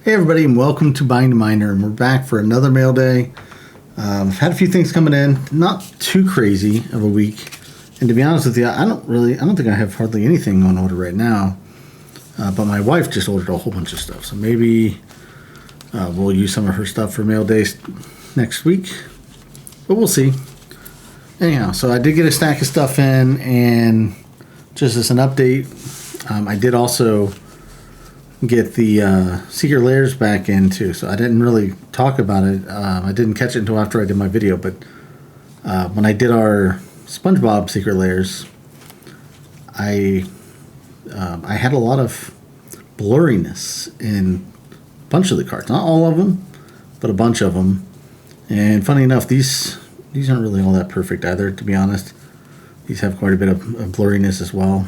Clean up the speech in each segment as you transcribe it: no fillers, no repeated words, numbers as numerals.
Hey everybody, and welcome to Buying to Miner, and we're back for another mail day. I've had a few things coming in, not too crazy of a week, and to be honest with you, I don't think I have hardly anything on order right now. But my wife just ordered a whole bunch of stuff, so maybe we'll use some of her stuff for mail days next week, but we'll see. Anyhow, so I did get a stack of stuff in, and just as an update, I did also get the Secret Lairs back in too, so I didn't really talk about it. I didn't catch it until after I did my video, but when I did our Spongebob Secret Lairs, I had a lot of blurriness in a bunch of the cards. Not all of them, but a bunch of them. And funny enough, these aren't really all that perfect either, to be honest. These have quite a bit of blurriness as well.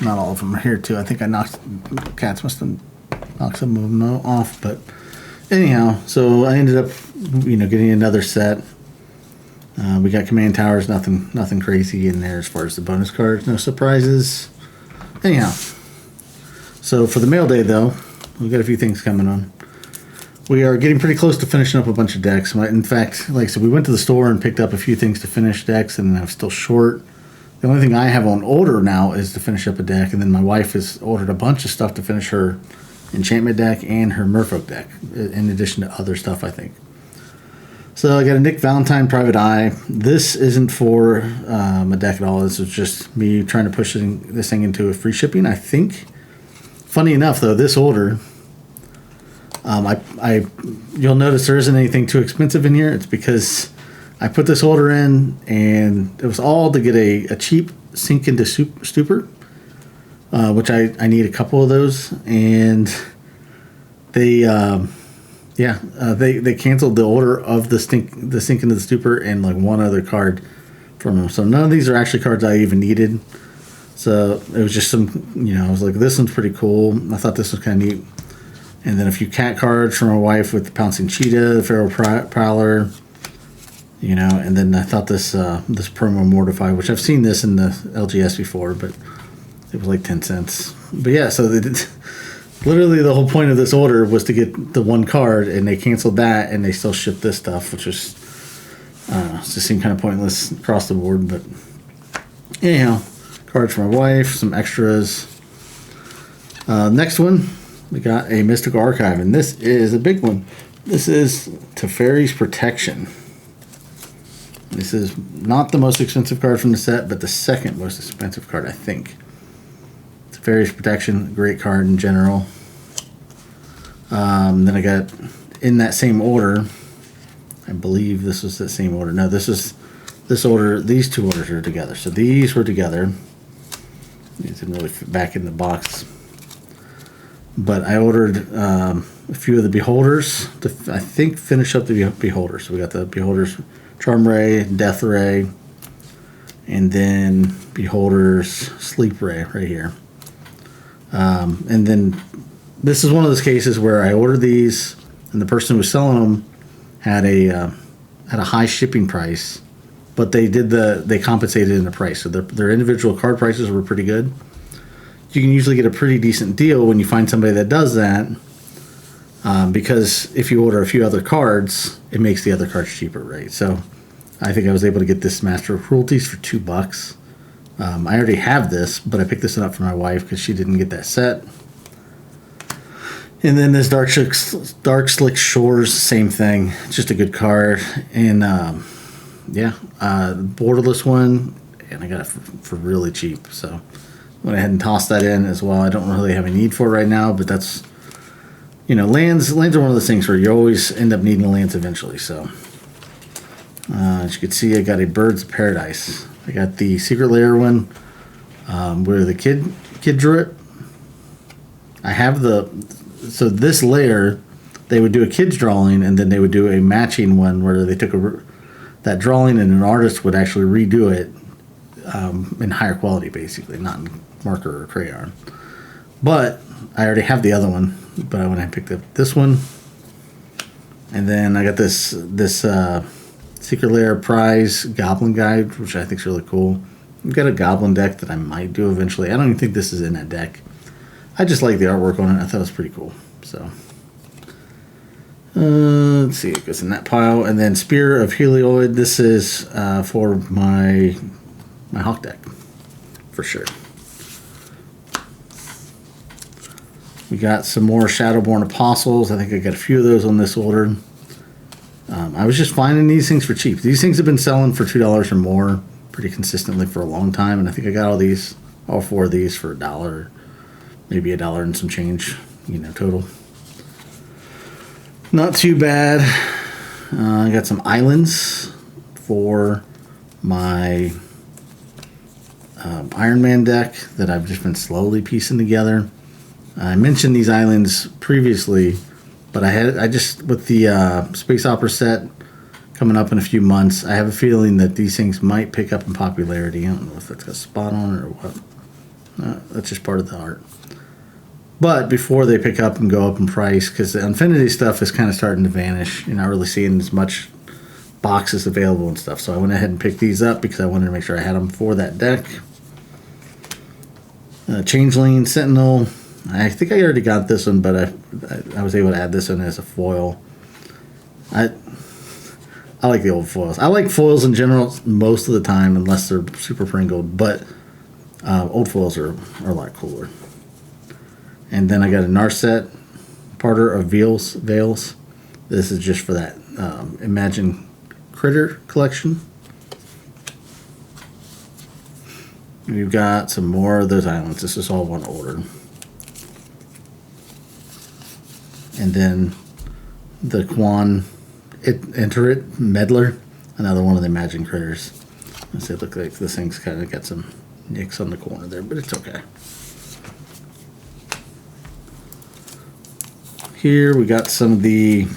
Not all of them are here too. I think cats must have knocked some of them off. But anyhow, so I ended up, getting another set. We got command towers, nothing crazy in there as far as the bonus cards. No surprises. Anyhow, so for the mail day though, we've got a few things coming on. We are getting pretty close to finishing up a bunch of decks. In fact, like I said, we went to the store and picked up a few things to finish decks, and I'm still short. The only thing I have on order now is to finish up a deck, and then my wife has ordered a bunch of stuff to finish her enchantment deck and her merfolk deck, in addition to other stuff, I think. So I got a Nick Valentine Private Eye. This isn't for a deck at all. This is just me trying to push this thing into a free shipping, I think. Funny enough, though, this order, you'll notice there isn't anything too expensive in here. It's because I put this order in, and it was all to get a cheap sink into stupor, which I need a couple of those, and they canceled the order of the sink into the stupor and like one other card from them. So none of these are actually cards I even needed. So it was just some, I was like, this one's pretty cool. I thought this was kind of neat. And then a few cat cards from my wife with the Pouncing Cheetah, the Feral Prowler, and then I thought this promo Mortify, which I've seen this in the LGS before, but it was like 10 cents. But yeah, so literally the whole point of this order was to get the one card, and they canceled that, and they still shipped this stuff, which was, it just seemed kind of pointless across the board. But anyhow, cards for my wife, some extras. Next one, we got a Mystical Archive, and this is a big one. This is Teferi's Protection. This is not the most expensive card from the set, but the second most expensive card, I think. Teferi's Protection, great card in general. Then I got, in that same order, I believe this was the same order. No, this order, these two orders are together. So these were together. These didn't really fit back in the box. But I ordered a few of the Beholders to, I think, finish up the Beholders. So we got the Beholders Charm Ray, Death Ray, and then Beholder's Sleep Ray right here. And then this is one of those cases where I ordered these, and the person who was selling them had a high shipping price, but they compensated in the price. So their individual card prices were pretty good. You can usually get a pretty decent deal when you find somebody that does that, because if you order a few other cards, it makes the other cards cheaper, right? So I think I was able to get this Master of Cruelties for $2. I already have this, but I picked this one up for my wife because she didn't get that set. And then this Dark Slick Shores, same thing, just a good card. And borderless one, and I got it for really cheap. So went ahead and tossed that in as well. I don't really have a need for it right now, but that's, lands are one of those things where you always end up needing lands eventually. So as you can see, I got a Birds of Paradise. I got the Secret Lair one, where the kid drew it. I have so this layer, they would do a kid's drawing, and then they would do a matching one where they took that drawing, and an artist would actually redo it in higher quality, basically, not in marker or crayon. But I already have the other one, but I went and picked up this one. And then I got this Secret Lair Prize Goblin Guide, which I think is really cool. I've got a Goblin deck that I might do eventually. I don't even think this is in that deck. I just like the artwork on it. I thought it was pretty cool. So let's see, it goes in that pile. And then Spear of Helioid. This is for my Hawk deck, for sure. We got some more Shadowborn Apostles. I think I got a few of those on this order. I was just finding these things for cheap. These things have been selling for $2 or more pretty consistently for a long time, and I think I got all 4 of these for $1, maybe $1 and some change, total. Not too bad. I got some islands for my Iron Man deck that I've just been slowly piecing together. I mentioned these islands previously, but I just with the Space Opera set coming up in a few months, I have a feeling that these things might pick up in popularity. I don't know if that's got a spot on it or what. That's just part of the art. But before they pick up and go up in price, because the Infinity stuff is kind of starting to vanish, you're not really seeing as much boxes available and stuff. So I went ahead and picked these up because I wanted to make sure I had them for that deck. Changeling, Sentinel. I think I already got this one, but I was able to add this one as a foil. I like the old foils. I like foils in general most of the time, unless they're super pringled. But old foils are a lot cooler. And then I got a Narset, Parter of Veils. This is just for that Imagine Critter collection. We've got some more of those islands. This is all one order. And then the Quan Iterate Meddler, another one of the Imagine Critters. Let's see, it looks like this thing's kind of got some nicks on the corner there, but it's okay. Here we got some of we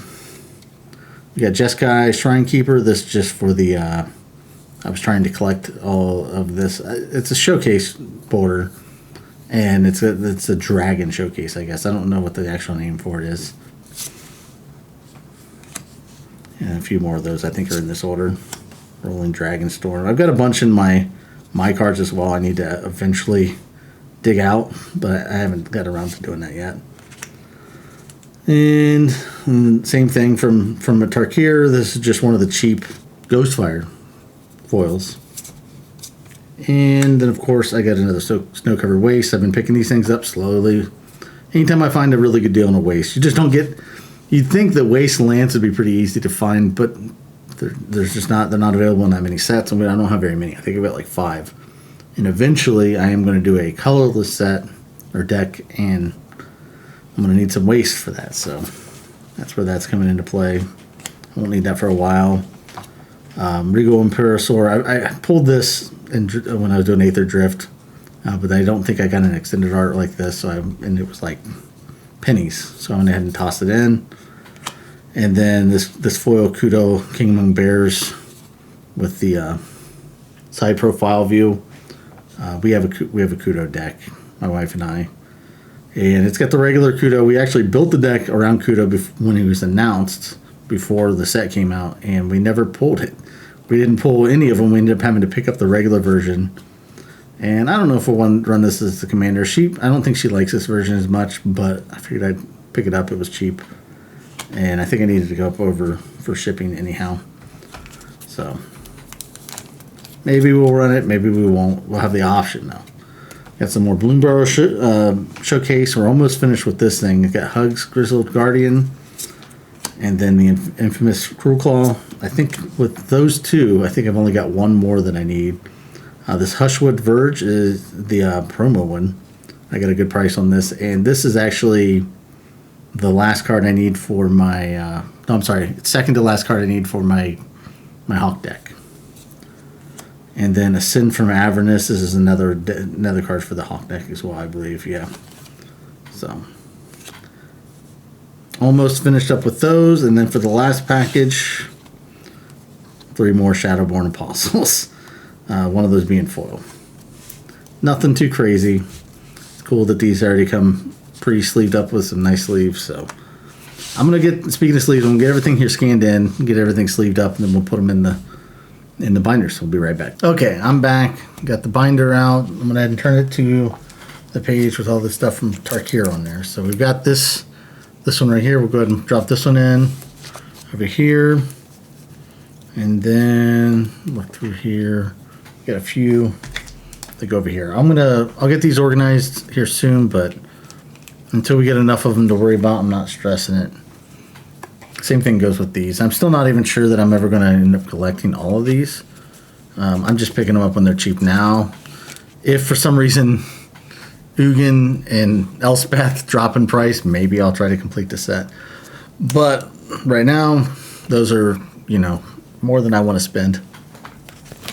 got Jeskai Shrine Keeper. This is just for the, I was trying to collect all of this. It's a showcase border. And it's a dragon showcase, I guess. I don't know what the actual name for it is. And a few more of those I think are in this order. Rolling Dragon Storm. I've got a bunch in my cards as well I need to eventually dig out, but I haven't got around to doing that yet. And same thing from a Tarkir. This is just one of the cheap Ghostfire foils. And then, of course, I got another snow-covered waste. I've been picking these things up slowly. Anytime I find a really good deal on a waste, you just don't get... You'd think that waste lands would be pretty easy to find, but there's just not... They're not available in that many sets. I mean, I don't have very many. I think I've got like 5. And eventually, I am going to do a colorless set or deck, and I'm going to need some waste for that. So that's where that's coming into play. I won't need that for a while. Regal Imperosaur. I pulled this when I was doing Aether Drift, but I don't think I got an extended art like this, and it was like pennies, so I went ahead and tossed it in. And then this foil Kudo King Among Bears with the side profile view. We have a Kudo deck, my wife and I, and it's got the regular Kudo. We actually built the deck around Kudo when he was announced before the set came out, and we never pulled it. We didn't pull any of them. We ended up having to pick up the regular version. And I don't know if we'll run this as the Commander. I don't think she likes this version as much, but I figured I'd pick it up. It was cheap. And I think I needed to go up over for shipping anyhow. So maybe we'll run it. Maybe we won't. We'll have the option, though. Got some more Bloomburrow showcase. We're almost finished with this thing. We've got Hugs, Grizzled Guardian, and then the infamous Cruel Claw. I think with those two, I think I've only got one more that I need. This Hushwood Verge is the promo one. I got a good price on this, and this is actually the last card I need for my... no, I'm sorry. It's second to last card I need for my Hawk deck. And then a Sin from Avernus. This is another card for the Hawk deck as well, I believe. Yeah. So... almost finished up with those, and then for the last package, 3 more Shadowborn Apostles. One of those being foil. Nothing too crazy. It's cool that these already come pre-sleeved up with some nice sleeves. So I'm gonna speaking of sleeves, I'm gonna get everything here scanned in, get everything sleeved up, and then we'll put them in the binders. We'll be right back. Okay, I'm back. Got the binder out. I'm gonna head and turn it to the page with all this stuff from Tarkir on there. So we've got this one right here. We'll go ahead and drop this one in over here. And then look through here. Got a few that go over here. I'll get these organized here soon, but until we get enough of them to worry about, I'm not stressing it. Same thing goes with these. I'm still not even sure that I'm ever going to end up collecting all of these. I'm just picking them up when they're cheap now. If for some reason Ugin and Elspeth drop in price, maybe I'll try to complete the set. But right now, those are, you know, more than I want to spend.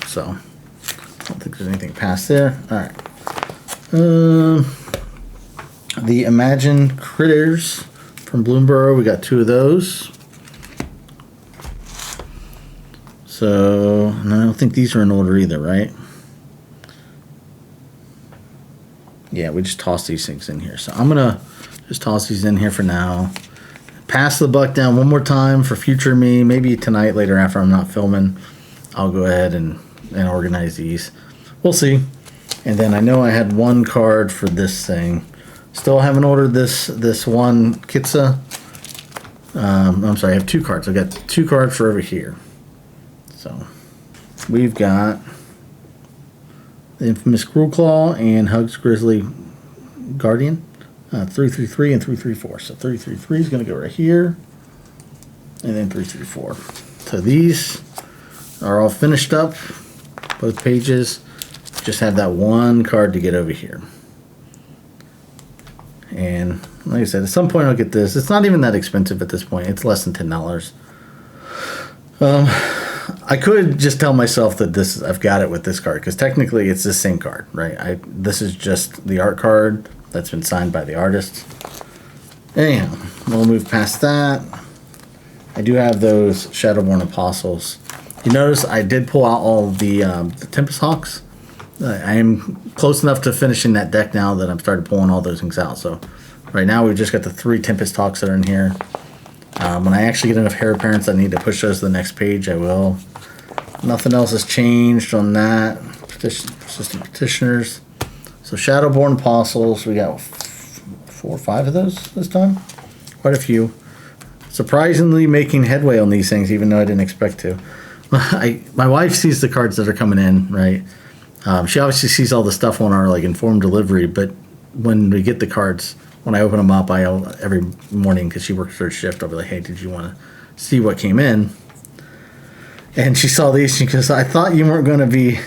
So, I don't think there's anything past there. All right. The Imagine Critters from Bloomborough. We got 2 of those. So, and I don't think these are in order either, right? Yeah, we just toss these things in here. So I'm going to just toss these in here for now. Pass the buck down one more time for future me. Maybe tonight, later after I'm not filming, I'll go ahead and organize these. We'll see. And then I know I had 1 card for this thing. Still haven't ordered this one Kitsa. I'm sorry, I have 2 cards. I've got 2 cards for over here. So we've got the infamous Cruel Claw and Hugs Grizzly Guardian. 333 and 334. So 333 is going to go right here. And then 334. So these are all finished up. Both pages. Just have that 1 card to get over here. And like I said, at some point I'll get this. It's not even that expensive at this point. It's less than $10. I could just tell myself that I've got it with this card, because technically it's the same card, right? This is just the art card that's been signed by the artist. Anyhow, we'll move past that. I do have those Shadowborn Apostles. You notice I did pull out all the Tempest Hawks. I am close enough to finishing that deck now that I'm starting pulling all those things out. So right now we've just got the 3 Tempest Hawks that are in here. When I actually get enough heir appearance, I need to push those to the next page. I will. Nothing else has changed on that. Persistent Petitioners. So Shadowborn Apostles, we got 4 or 5 of those this time. Quite a few. Surprisingly making headway on these things, even though I didn't expect to. My wife sees the cards that are coming in, right? She obviously sees all the stuff on our informed delivery, but when we get the cards, when I open them up, every morning, because she works her shift, I'll be like, hey, did you want to see what came in? And she saw these, because I thought you weren't going to be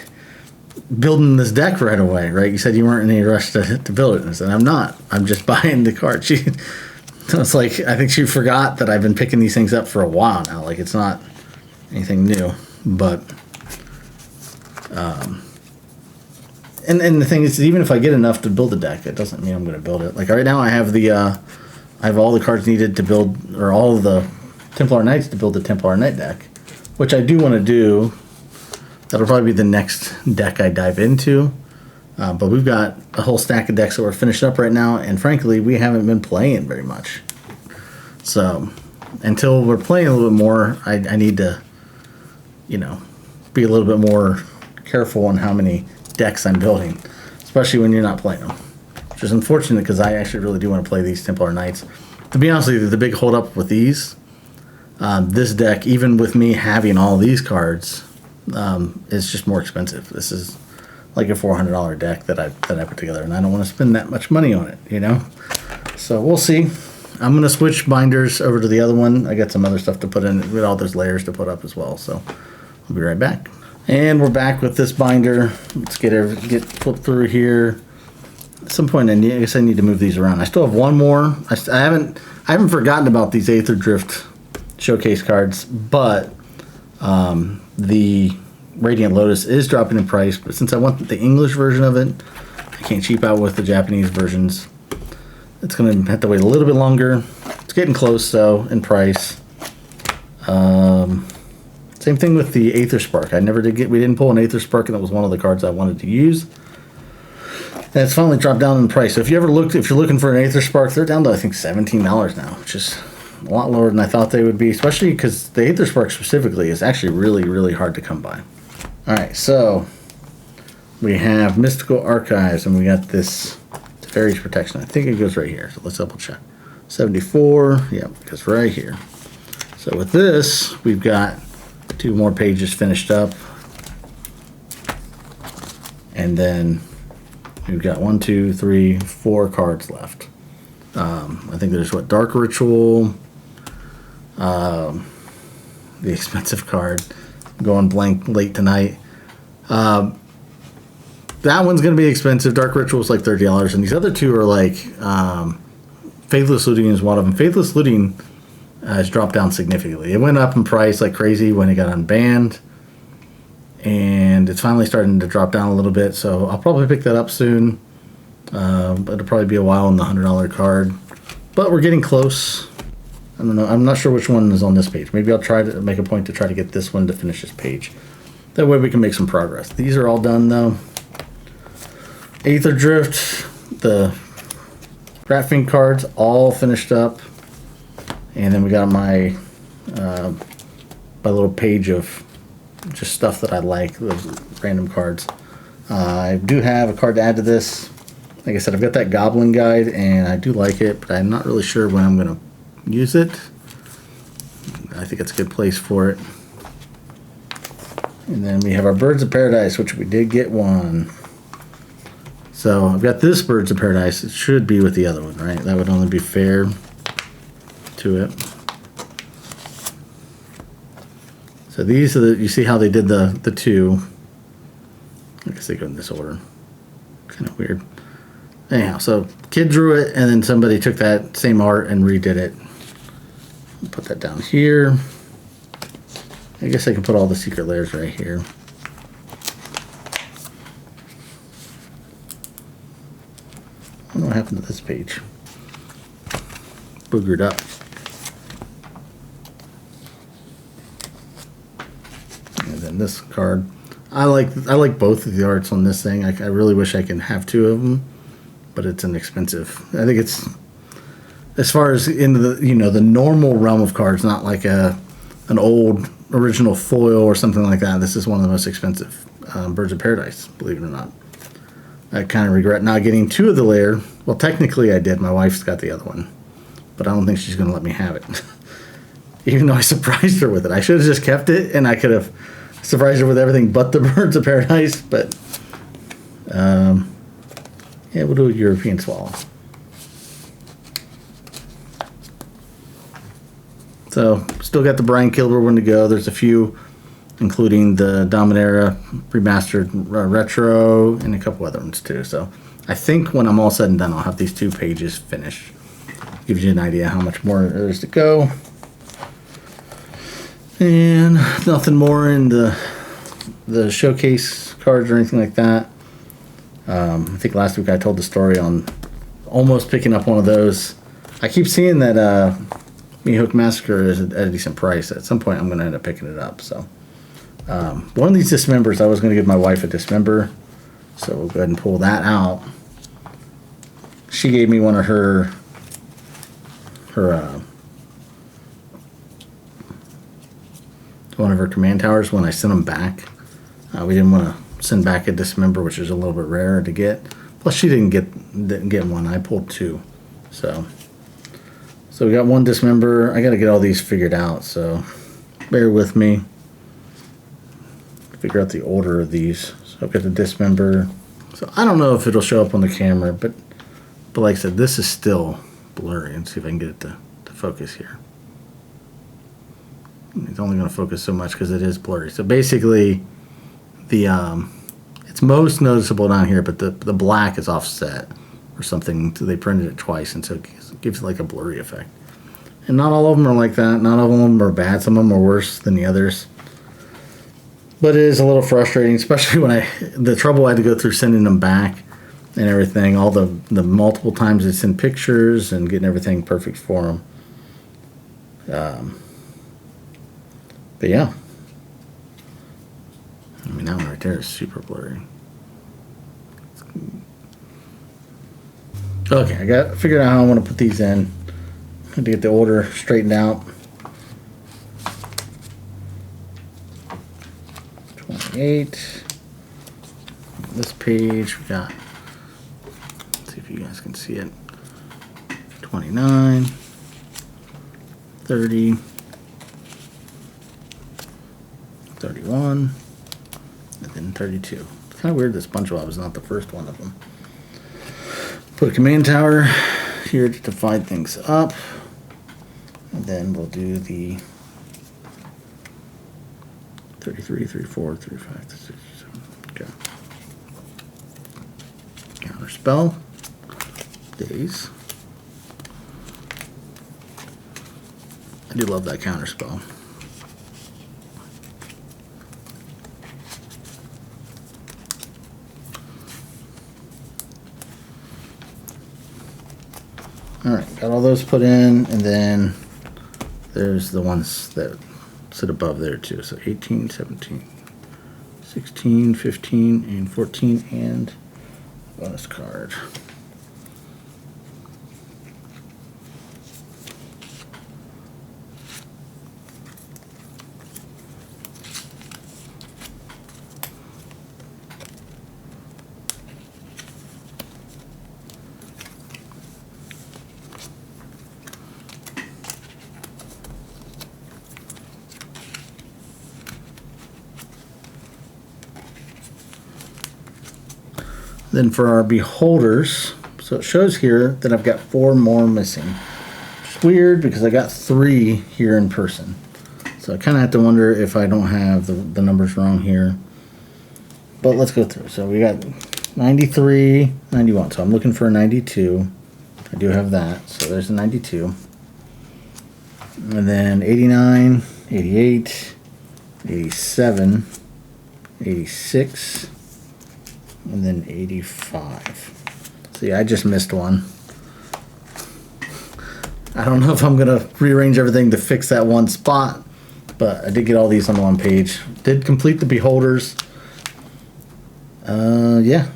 building this deck right away, right? You said you weren't in any rush to build it. And I said, I'm not. I'm just buying the card. It's like, I think she forgot that I've been picking these things up for a while now. Like, it's not anything new. But, and the thing is, even if I get enough to build a deck, it doesn't mean I'm going to build it. Like right now, I have all the cards needed to build, or all of the Templar Knights to build the Templar Knight deck, which I do want to do. That'll probably be the next deck I dive into. But we've got a whole stack of decks that we're finishing up right now, and frankly, we haven't been playing very much. So until we're playing a little bit more, I need to, be a little bit more careful on how many decks I'm building, especially when you're not playing them, which is unfortunate, because I actually really do want to play these Templar Knights. To be honest with you, the big holdup with these, this deck, even with me having all these cards, is just more expensive. This is like a $400 deck that I put together, and I don't want to spend that much money on it, So we'll see. I'm going to switch binders over to the other one. I got some other stuff to put in with all those layers to put up as well, so I'll be right back. And we're back with this binder. Let's get flipped through here. At some point, I guess I need to move these around. I still have one more. I haven't forgotten about these Aether Drift showcase cards, but the Radiant Lotus is dropping in price. But since I want the English version of it, I can't cheap out with the Japanese versions. It's going to have to wait a little bit longer. It's getting close, though, in price. Same thing with the Aether Spark. We didn't pull an Aether Spark, and it was one of the cards I wanted to use. And it's finally dropped down in price. So if you're looking for an Aether Spark, they're down to, I think, $17 now, which is a lot lower than I thought they would be, especially because the Aether Spark specifically is actually really, really hard to come by. All right, so we have Mystical Archives, and we got this Fairies Protection. I think it goes right here. So let's double check. 74. Yep, it goes right here. So with this, we've got 2 more pages finished up. And then we've got 1, 2, 3, 4 cards left. I think there's what, Dark Ritual, the expensive card, going blank late tonight. That one's going to be expensive. Dark Ritual is like $30, and these other 2 are like Faithless Looting is one of them. Faithless Looting has dropped down significantly. It went up in price like crazy when it got unbanned, and it's finally starting to drop down a little bit. So I'll probably pick that up soon. But it'll probably be a while on the $100 card. But we're getting close. I don't know. I'm not sure which one is on this page. Maybe I'll try to make a point to try to get this one to finish this page. That way we can make some progress. These are all done though. Aether Drift, the Ratfink cards, all finished up. And then we got my little page of just stuff that I like, those random cards. I do have a card to add to this. Like I said, I've got that Goblin Guide, and I do like it, but I'm not really sure when I'm going to use it. I think it's a good place for it. And then we have our Birds of Paradise, which we did get one. So I've got this Birds of Paradise. It should be with the other one, right? That would only be fair to it. So these are you see how they did the 2. I guess they go in this order. Kind of weird. Anyhow, so kid drew it, and then somebody took that same art and redid it. Put that down here. I guess I can put all the secret layers right here. I don't know what happened to this page. Boogered up. And then this card. I like both of the arts on this thing. I really wish I could have 2 of them, but it's inexpensive. I think it's, as far as into the the normal realm of cards, not like an old original foil or something like that. This is one of the most expensive Birds of Paradise, believe it or not. I kind of regret not getting 2 of the layer. Well, technically I did. My wife's got the other one, but I don't think she's going to let me have it. Even though I surprised her with it. I should have just kept it, and I could have surprised her with everything but the Birds of Paradise. But yeah, we'll do a European Swallow. So still got the Brian Kilber one to go. There's a few, including the Dominaria remastered retro and a couple other ones too. So I think when I'm all said and done, I'll have these 2 pages finished. Gives you an idea how much more there is to go. And nothing more in the showcase cards or anything like that. I think last week I told the story on almost picking up one of those. I keep seeing that Meathook Massacre is at a decent price. At some point I'm going to end up picking it up. So one of these dismembers, I was going to give my wife a dismember. So we'll go ahead and pull that out. She gave me one of her command towers when I sent them back. We didn't want to send back a dismember, which is a little bit rarer to get. Plus, she didn't get one. I pulled 2, so we got 1 dismember. I got to get all these figured out, so bear with me. Figure out the order of these. So I've got the dismember. So I don't know if it'll show up on the camera, but like I said, this is still blurry. Let's see if I can get it to focus here. It's only going to focus so much because it is blurry. So basically, it's most noticeable down here, but the black is offset or something. So they printed it twice, and so it gives it like a blurry effect. And not all of them are like that. Not all of them are bad. Some of them are worse than the others. But it is a little frustrating, especially when the trouble I had to go through sending them back and everything. All the multiple times I send pictures and getting everything perfect for them. But yeah. I mean, that one right there is super blurry. Okay, I got figured out how I want to put these in. I had to get the order straightened out. 28. This page, we got see if you guys can see it. 29, 30, 31, and then 32. It's kind of weird that Spongebob is not the first one of them. Put a command tower here to divide things up. And then we'll do the 33, 34, 35, 36, 37. Okay. Counter spell. Days. I do love that counter spell. Alright, got all those put in, and then there's the ones that sit above there too. So 18, 17, 16, 15, and 14, and bonus card. Then for our beholders, so it shows here that I've got 4 more missing. It's weird because I got 3 here in person. So I kind of have to wonder if I don't have the numbers wrong here. But let's go through. So we got 93, 91. So I'm looking for a 92. I do have that. So there's a 92. And then 89, 88, 87, 86. And then 85. See, I just missed one. I don't know if I'm going to rearrange everything to fix that one spot, but I did get all these on one page. Did complete the beholders. Yeah.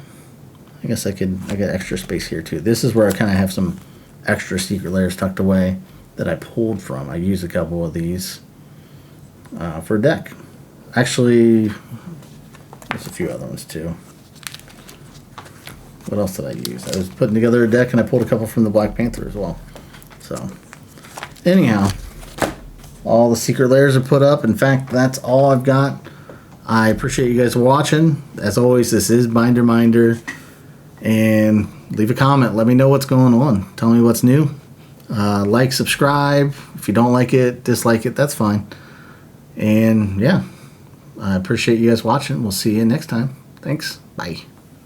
I guess I got extra space here too. This is where I kind of have some extra secret layers tucked away that I pulled from. I used a couple of these for a deck. Actually, there's a few other ones too. What else did I use? I was putting together a deck and I pulled a couple from the Black Panther as well. So, anyhow, all the secret layers are put up. In fact, that's all I've got. I appreciate you guys watching. As always, this is Binder Minder. And leave a comment. Let me know what's going on. Tell me what's new. Like, subscribe. If you don't like it, dislike it, that's fine. And yeah, I appreciate you guys watching. We'll see you next time. Thanks. Bye.